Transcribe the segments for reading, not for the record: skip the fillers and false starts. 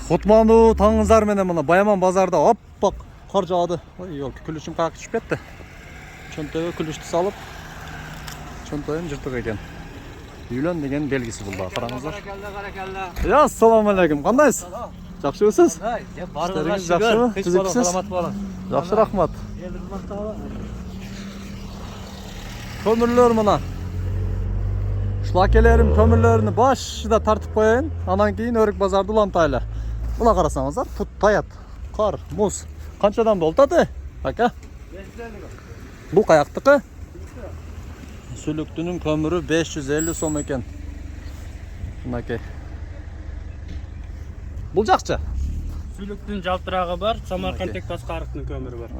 Кутмандуу таңыңыздар менен мына Баяман базарда оппак кар жаады. Ой, ёлки, күлүшүм каяка түшүп кетти. Чөнтөгө күлүштү салып, чөнтөгүм жыртык экен. Үйлөн деген белгиси булда, караңыздар. Я, ассаламу алейкум. Кандайсыз? Жакшыбысыз? Барыңыз жакшыбы? Түзүксүз? Жакшы, рахмат. Көмүрлөр мына. Шлакелерим көмүрлөрүнү башында тартып коеюн. Анан кийин өрүк базарды улантайлы. Мына карасаңыздар, пут таят, кар, муз. Канчадан болтады? Ака. Бул каяктыкы? Сүлүктүнүн көмүрү 550 сом экен. Мынакей. Бул жакчы. Сүлүктүн жалтырагы бар, Самарканд Текбас карыктын көмүрү бар.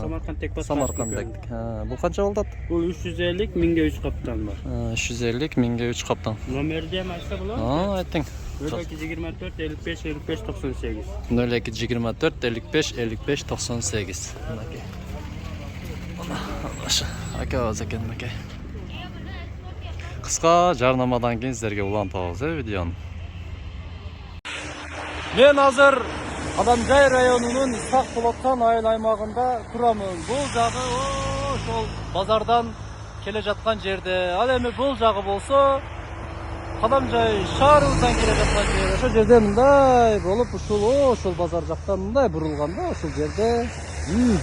Самарканд Текбас. Самарканддык. Бул канча болот? Бул 350, 1000 3 каптан бар. 350, 1000 3 каптан. Номерди эми айтса болот? Айтың. 0224 55 55 98. 0224 55 55 98. Мынакей. Акабыз экен мынакей. Кыска жарнамадан кийин сиздерге улантабыз видеону. Мен азыр Адамжай районунун Исак Болоткан айыл аймагында турамын. Бул жагы ошол базардан келе жаткан жерде. Ал эми бул жагы болсо Адамжай шаарыбыздан келе жаткан жер. Ошол жерде мындай болуп ошол базар жактан мындай бурулганда ошол жерде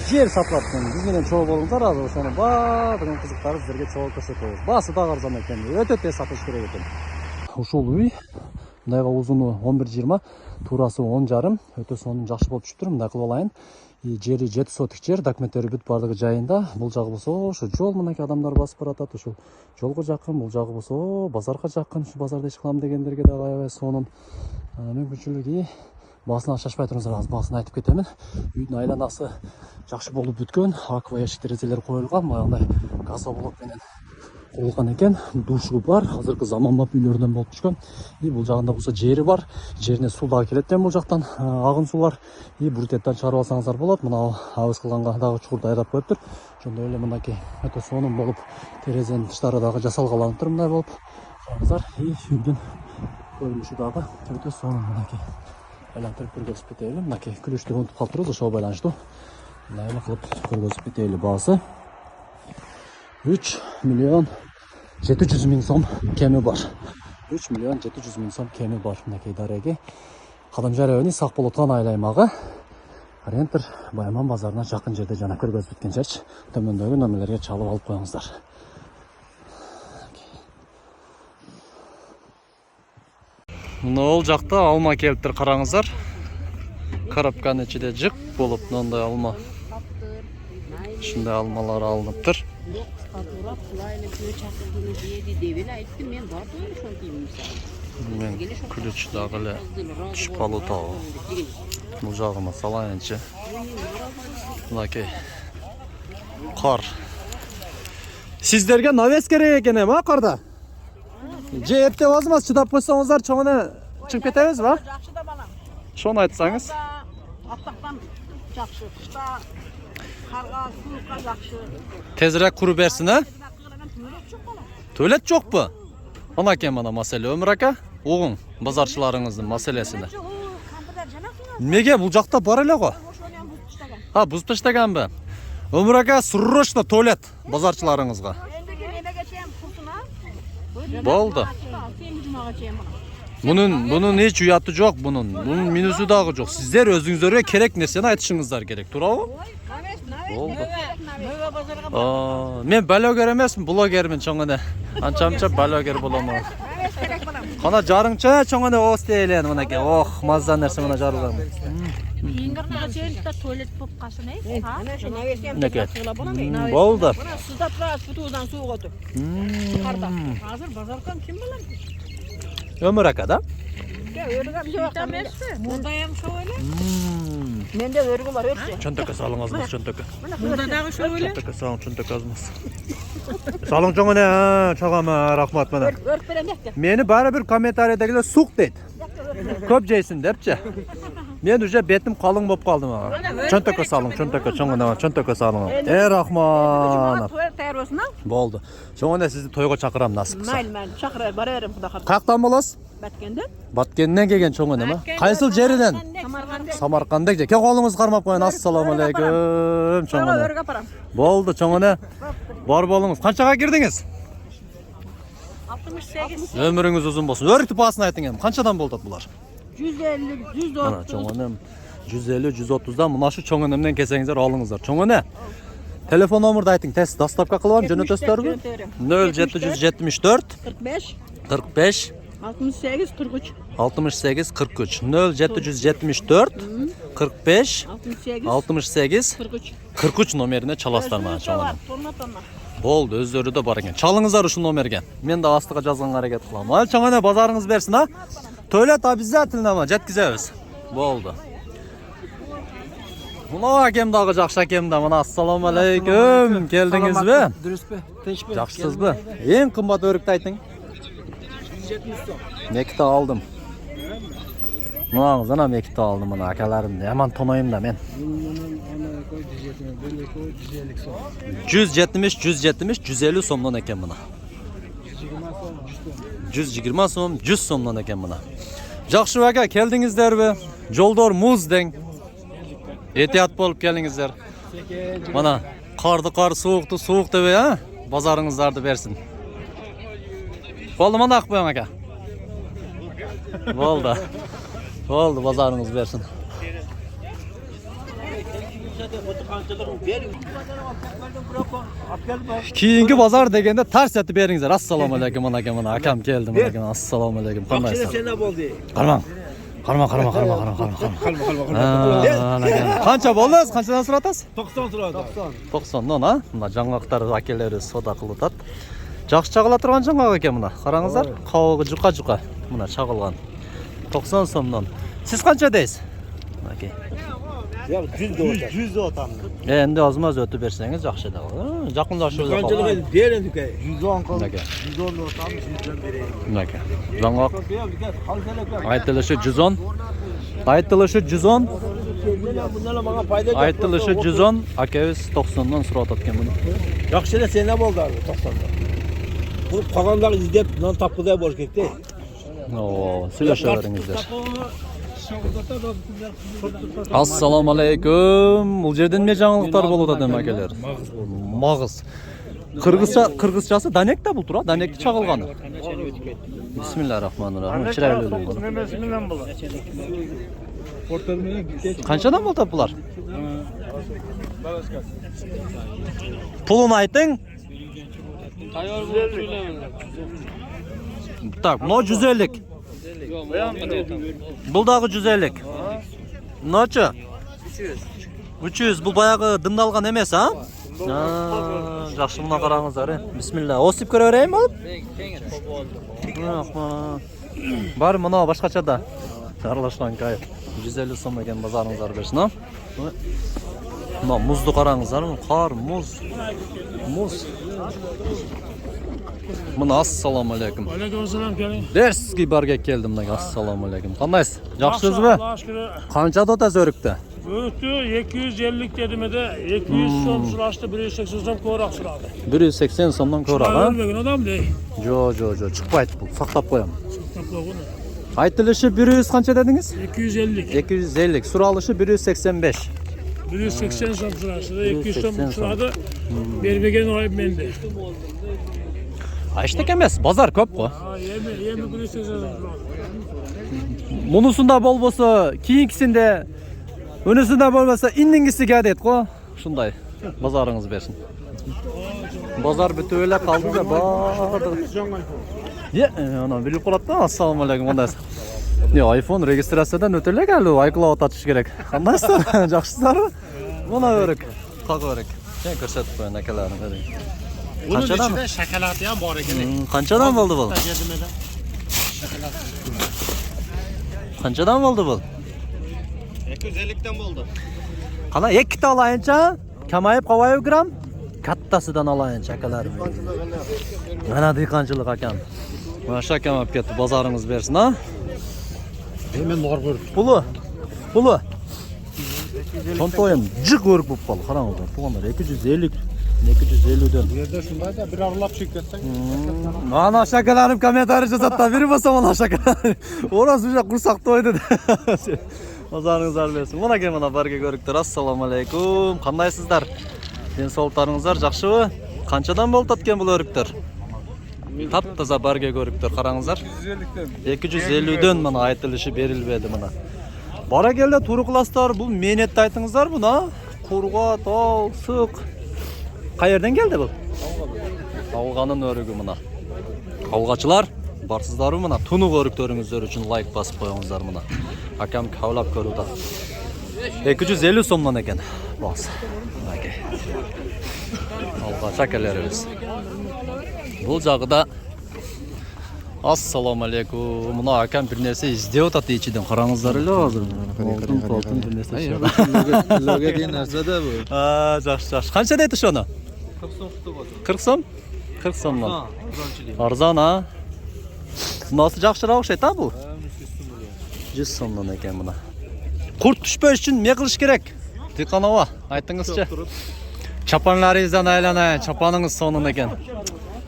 жер сатылат экен. Биз менен чогуу болуңуздар, азыр ошонун баардыгын кызыктарын сиздерге чогуу көрсөтөбүз. Баасы да арзан экен, өтө тез сатылыш керек экен. Ушул үй мындайга узуну 11-20, туурасы 10,5, өтө сонун жакшы болуп түшүптүр. Мындай кылып алайын. Жери 7 сотик жер, документтери бүт бардыгы жайында. Бул жагы болсо ошо жол мынакей адамдар басып баратат. Ушул жолго жакын, бул жагы болсо базарга жакын. Ушу базарда иш кылам дегендерге да аябай сонун мүмкүнчүлүгү. Баасын шашпай туруңуздар, аз баасын айтып кетемин. Үйдүн айланасы жакшы болуп бүткөн, аква эшик терезелер коюлган, мындай газоблок менен курулган экен. Душу бар, азыркы заманбап үйлөрдөн болуп түшкөн. Бул жагында болсо жери бар, жерине суу дагы келет экен бул жактан, агын суулар. Буртеттен чыгарып алсаңыздар болот. Мына абыз кылганга дагы чукурду айдап коюптур. Ошондой эле мынакей өтө сонун болуп, терезенин тыштары дагы жасалгаланыптыр мындай болуп. Караңыздар, үйдүн көрүнүшү дагы өтө сонун мынакей. Айлантырып көргөзүп кетели. Мынакей күлүштү унутуп калыптырбыз, ошого байланыштуу. Мындай эле кылып көргөзүп кетели. Баасы 3 миллион 700 миң сом кеми бар. 3 миллион 700 миң сом кеми бар. Мынакей дареги. Адамжай району Исак Болоткан айыл аймагы. Рентер Баяман базарына жакын жерде жана көргөзүп өткөн жерчи. Төмөндөгү номерлерге чалып алып коюңуздар. Мына ол жакта алма келиптир, караңыздар. Коробканын ичинде жык болуп, мындай алма. Ушундай алмалар алыныптыр. Мен күлүч дагы эле түшүп калуу табы. Бул жагыма салайынчы. Мынакей кар. Сиздерге навес керек экен эми, карда? Же эптеп азмас чыдап койсоңуздар чоң эле чыгып кетебизби? Жакшы да балам. Шону айтсаңыз. Аттактан жакшы. Кышта карга, суукка жакшы. Тезирээк куру берсин, а? Төлөт жокпу? Анакей мана маселе Өмүр ака, угуң базарчыларыңыздын маселесине. Неге бул жакта бар эле го? Бузуп таштаганбы? Өмүр ака, срочно төлөт базарчыларыңызга. Болду. Bunun hiç uyatı yok bunun. Bunun minüsü dagı yok. Sizler özünüzlere kerek nesini aytışыңыздар керек, туурабы? Болду. Men bloger emasмын, блогермин чоң эле. Анча-мынча блогер болом. Кана жарыңча чоң эле ос дейлен мынакей. Ох, маза нерсе мына жарылган. Иңгирнага чейинде туалет болуп калсын, Болду. Мына сыздап турат, бутуздан суу котуп. Карда. Азыр базардан ким болот? Өмүр ака да? Өргөм жок эмеспи? Мындай эм шоу эле. Менде өргө бар, өрсө. Чөнтөккө салыңыз, чөнтөккө. Мында дагы шоу эле. Чөнтөккө салың, чөнтөккө азмас. Салың чоң эле, чагама рахмат мына. Өрт берем деп. Мени бары бир комментариядагилер сук дейт. Көп жейсиң депчи. Men уже betim qalın болып қалдым. Çöntökө salın, çöntökö salın. Rahman. Toy tayyor olsun ha. Болды. Çoğunda sizi toyga çakıram nasip kısa. Mayli çakırar bararım Xudo xohlasa. Qaqdan bolasiz? Batkenden. Batkenden kelgen çoğunda mı? Qaysil jerinden? Samarqand. Samarqanddan. Ke qo'lingizni qarmab qo'ying. Assalomu alaykum çoğunda. Örgü aparam. Болды çoğunda. Bor bolungiz. Qanchaga kirdingiz? 68. Ömrünüz uzun bolsun. Örtüp basın ayting ham. Qanchadan bo'ldi bular? 150, 130. Mana çoğunum 150 130'dan mına şu çoğunumdan kesеңizdер alыңыздар. Çoğuna. Telefon numarını ayting. Tez dostavka qilib jo'natasizlarmi? 0774 45 45 68 43. 68 43 0774 45 68 68 43. 43 nomerine çalaslar mana çoğuna. Tonna. Болды, өздері de бар екен. Çalыңыздар ушул номерге. Мен де астыға жазганга аракет кылам. Ал çoğuna базарыңыз берсин, ha? Toilet обязательно ama жеткизебиz. Болды. Мына акем дагы жакшы акем да. Мына ассаламу алейкум. Келдиңизби? Дұрыспы? Тынчпы? Жакшысызбы? Эң кымбат өрүктү айтың. 170 сом. Мекти алдым. Мынаңыздан ham мекти алдым мына акаларымды. Яман тоноюм да мен. 170, 150 somdan eken buna. 120 som, 100 somdan eken buna. Жақшы aka, keldingizlerbi? Joldor muz deng. Ehtiyat bolup kelingizler. Mana qardı qar, soğuktu soğuk debe ha? Bazarыңыздарды bersin. Boldu mana aq qo'ying aka. Boldu. Boldu, bazarыңыз bersin. Keyingi bazar degende ters etip beriңiздер. Assalomu alaykum mana aka, mana akam keldi mana aka. Assalomu alaykum. Qandaysizlar? Sen ne boldu? Qarmang. Qarma. Qancha bo'ldingiz? Qanchadan so'ratasiz? 90 so'radi. 90 dan ha? Mына жаңғақтар әкелері сода қылытат. Жақсы чағыла тұрған жаңғақ екен мына. Қараңыздар, қауығы жұқа. Мына чағылған. 90 сомнан. Сіз қанша дейсіз? Мінекей. Ya 100 de otam. Endi ozmaz ötüp berseniz жақсы да. Жақындашып Kancalık verin düke. 110 kaldı. 110 de otam 100'den vereyim. Мінекей. Жаңғақ айтылышы 110. Айтылышы 110. Bunlarla bana fayda yok. Айтылышы 110. Akemiz 90'dan сұратат екен бұны. Yakşıda sen ne boldu abi 90'da? Bu kalanları izleyip nan tapıda borç gekti. Oo, söyleşe veriңiздер. Assalamu alaykum. Бұл жерден не жаңалықтар болуда дем акелер? Мағыз. Кыргызчасы Данек та бұл тура, Данекти чагылганы. Бисмиллахиррахманиррахим. Чырайлуу болгон. Канчадан болтап булар? Пулун айтың. Так, но 150. Бұл дағы 150. Мыначы? 300. Бұл баяғы дымдалған емес, а? Жақсы мына қараңыздар. Бисмилла. Осып көре берейін болып? Бар мына башқача да. Аралашқан кайып. 150 сом екен базарыңыздар берсін, а? Мына мұзды қараңыздар. Қар, мұз. Мына ассаламу алейкум. Алейкумассалам келин. Дерске барга келдим мына. Ассаламу алейкум. Қандайсыз? Жақсысызбы? Аллах шүкір. Қанша дотас өрікті? Өрікті 250 дедімеді, 200 сом сұрашты, 180 сом көрақ сұрады. 180 сомдан көрақ, а? Өлмеген адам дей. Жо, шықпайды бұл. Сақтап қоям. Айтылышы 100 қанша дедіңіз? 250. 250. Сұралышы 185. 180 сом сұрашты, 200 сом сұрады, бербеген ойып менде. Айштек емес, базар көп қой. Емі 180 сом сұрады. Мұнысында болбоса, кейінгісінде, өнісінде болбоса, индіңгісі кәдет қой. Шындай, базарыңыз берсін. Базар бүті өлі қалды да, барды. Ана біліп қолатты, ассаламу алейкум, қандайсыз? iPhone регистрациядан өтілік әлі, iCloud атыш керек. Қандайсыздар, жақсыздар? Мұна өрік, қақ өрік. Сен көрсетіп қойын, әкелерін өрік. Bunun içinde şokoladi ham bor ekan. Qanchadan bo'ldi bu? Qanchadan bo'ldi bu? 250 dan bo'ldi. Qana ikkita olayincha, kamayib qolib gram, kattasidan olayincha akalarim. Mana dehqonchilik ekan. Mana shu akam olib ketdi, bozoringiz bersin, ha? Hemen nor ko'rib. Puli Pulu. Çantayım cık örük болып қалды. Қараңыздар, туғандар 250. 250'den. Bu yerda shunday da bir aralab chekib ketsang. Ana şakalarım komentari жазатта беріп болсам ана şakalar. Orası уже құрсақ тойды. Назарыңыздар берсін. Мына кен мына барге көріктер. Ассаламалейкум. Қандайсыздар? Денсаулықтарыңыздар жақшыбы? Қаншадан болды аткен бұл өріктер? Тап-таза барге көріктер. Қараңыздар. 250'den мына айтылышы берілбеді мына. Бара келді турықластар. Бұл менетті айтыңыздар бұна. Қорға, тау, сұқ. Қай жерден келді бұл? Ауғанын өрігі мына. Ауғачылар барсыздару мына. Тұнық өріктеріңіздер үшін лайк басып қойыңыздар мына. Акам каулап көруді. 250 сомнан екен. Бас. Алғач әкелеріміз. Бұл жағыда ассаламалейкум. Мына акам бір нәрсе іздеу таты ичиден қараңыздар әлі азыр. Алтын бір нәрсе шығады. Лөге дейін нәрсе де бұл. Жақсы. Қанша дейті шоны? 40 сом? 40 сомнан. Арзан, а? Мынасы жақшырақ ұқсайды, бұл? 100 сомнан екен мына. Құрт түшпей үшін не қылыш керек? Диқанова, айтыңызшы. Чапанларыңыздан айланайын, чапаныңыз сонын екен.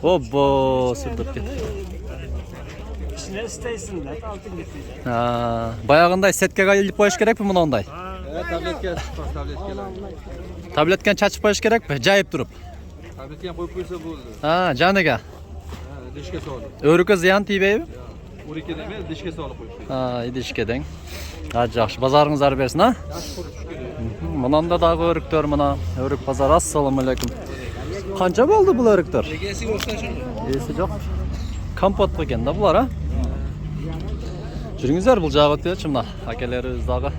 Обо, сүрдіп кет. İçine isteysin de altın getireceğim. Баяғындай сеткеге иліп қойыш керек пе мұнандай? Tabletke tabletkeler. Таблеткен чачып қойыш керек пе? Жайып тұрып. Tabletken koyup koysa болды. Жаныға. Dişke sağlık. Өрікі зиян тейбейбі? Urike demez, dişke sağlık koyup. Идишкеден. Жақшы, базарыңыздар берсін, а? Мұнанда дағы өріктер мұна. Өрік базар, ассаламалейкум. Қанша болды бұл өріктер? Egesi yoksa şunu. Есі жоқ. Компот қойген да бұлар, а? Жүріңіздер бұл жағы өтеді мұна. Әкелеріміз дағы.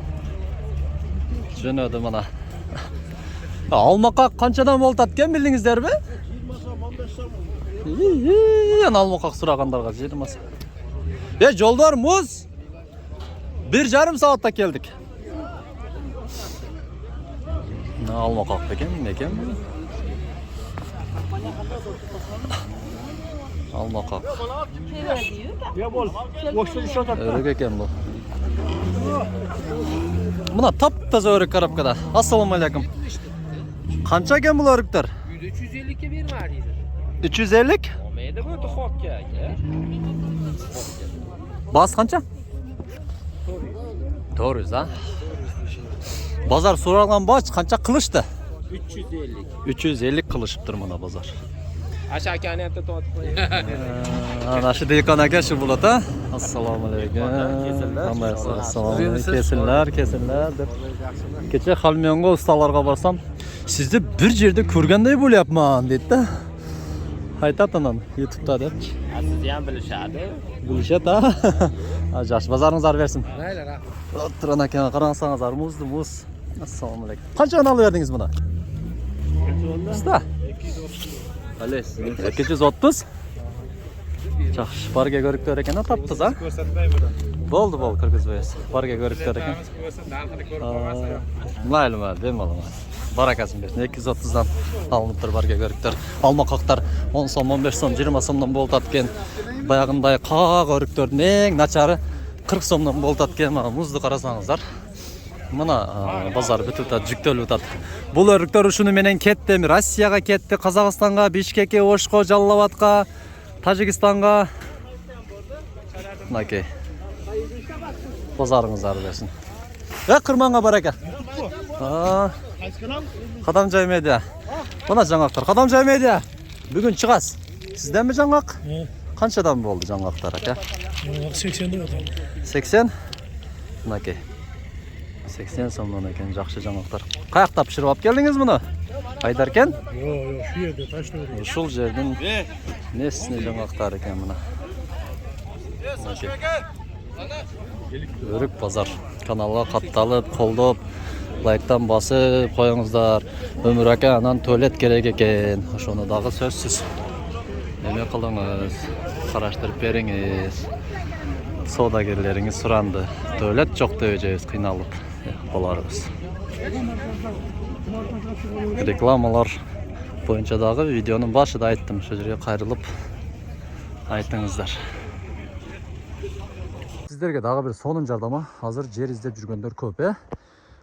Жөнөді мұна. Алмақақ қаншадан болды аткен білдіңіздер бе? 20 сом. Алмақақ сұрағандарға 20 сом. Жолдар мұз. 1,5 сағатта келдік. Алмақақ екен. Алмақақ. Ya bol. Boşta bir şey atar. Өрік екен бұл. Мұна тап-таза өрік коробкада. Ассаламалейкум. Қанша екен бұл өріктер? 350'ke bir var dedi. 350? Olmaydı bu da hok ya. Бас қанша? 400, а? Базар сұралған бач қанша қылышты? 350. 350 қылышып тұр мұна базар. Aşağı kanette tot. Нашы дейқан әкеші болады, а? Ассаламалейкум. Кесілер. Кече Халменго ұсталарға барсам, сізді бір жерде көргендей бөлепман, дейді. Айтатынан, ютубта деп. Sizden bilişadi. Білішет, а? Жақшы, базарыңыздар берсін. Neyle ra? Тұран әкен, қараңсаңыздар, мұз. Ассаламалейкум. Қанша алып бердіңіз мұна? Ұста? 230. Жақшы, барге көріктер екен, таптыз, а? Болды, кіргізбейіз. Барге көріктер екен. Мәлім, бем алым. Баракасын берсін, 230-дан алынып тұр барге көріктер. Алмақақтар 10 сом, 15 сом, 20 сомнан болды аткен. Баяғындай қақ өріктердің ең начары 40 сомнан болды аткен. Мұзды қарасаңыздар. Мына базар бүтіп жүктеліп өтады. Бұл өріктер үшіні менен кетті. Россияға кетті, Қазақстанға, Бишкекке, Ошқа, Жаллабатқа, Тажикстанға. Мынакей. Базарыңыздар берсін. Қырманға барака. Қадамжай медиа. Мына жаңақтар. Қадамжай медиа. Бүгін шығас. Сізден бі жаңақ? Қаншадан болды жаңақтар, ака? 80'de отыр. 80? Мынакей. 80 сомнан екен, жақшы жаңақтар. Қаяқта пішіріп алып келдіңіз мұны? Қайдаркен? Yok, şu yerde taşta öyle. Ушул жердің несіне жаңақтар екен мұна. Өрік базар. Каналға қатталып, қолдап, лайктан басып қойыңыздар. Өмір әке анан туалет керек екен. Ошоны дағы сөзсіз. Неме қылыңыз, қараштырып беріңіз. Саудагерлеріңіз сұранды. Туалет жоқ деп жейіз, қиналып боларыз. Рекламалар бойынша дағы видеоның башыда айттым. Шо жерге қайрылып айтыңыздар. сіздерге дағы бір сонун жардама. Азыр жер издеп жүргөндөр көп,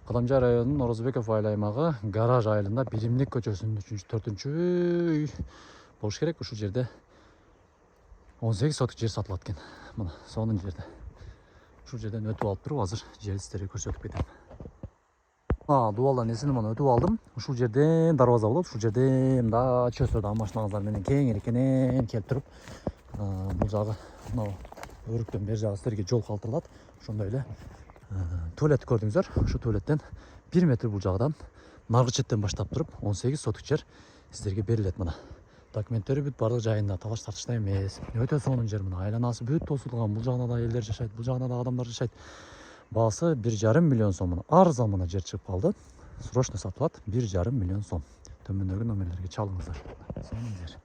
Кадамжай районунун Орозбеков айыл аймагы гараж айылында Биримдик көчөсүнүн 3-4 үй болуш керек. Ушул жерде 18 соток жер сатылат экен. Мына сонун жерде. Ушул жерден өтүп алып туруп, азыр жерди сиздерге көрсөтүп кетем. Дубалдан эсини мына өтүп алдым. Ушул жерден дарбаза болот. Ушул жерде мында чөсөдө машиналарыңыздар менен кеңирекенен келип туруп, бул жагы мына өрүктөн бери жагы сиздерге жол калтырылат. Ошондой эле туалет көрдүңүздөр. Ошо туалеттен 1 метр бул жагдан наркы четтен баштап туруп 18 соток жер сиздерге берилет. Мына документтери бүт бардык жайында, талаш тартышта эмес. Өтө сонун жер. Мына айланасы бүт тосулган. Бул жагына да элдер жашайт, бул жагына да адамдар жашайт. Баасы 1,5 миллион сом. Мына арзан мына жер чыгып калды. Срочно сатылат 1,5 миллион сом. Төмөндөгү номерлерге чалыңыздар. Сонун жер.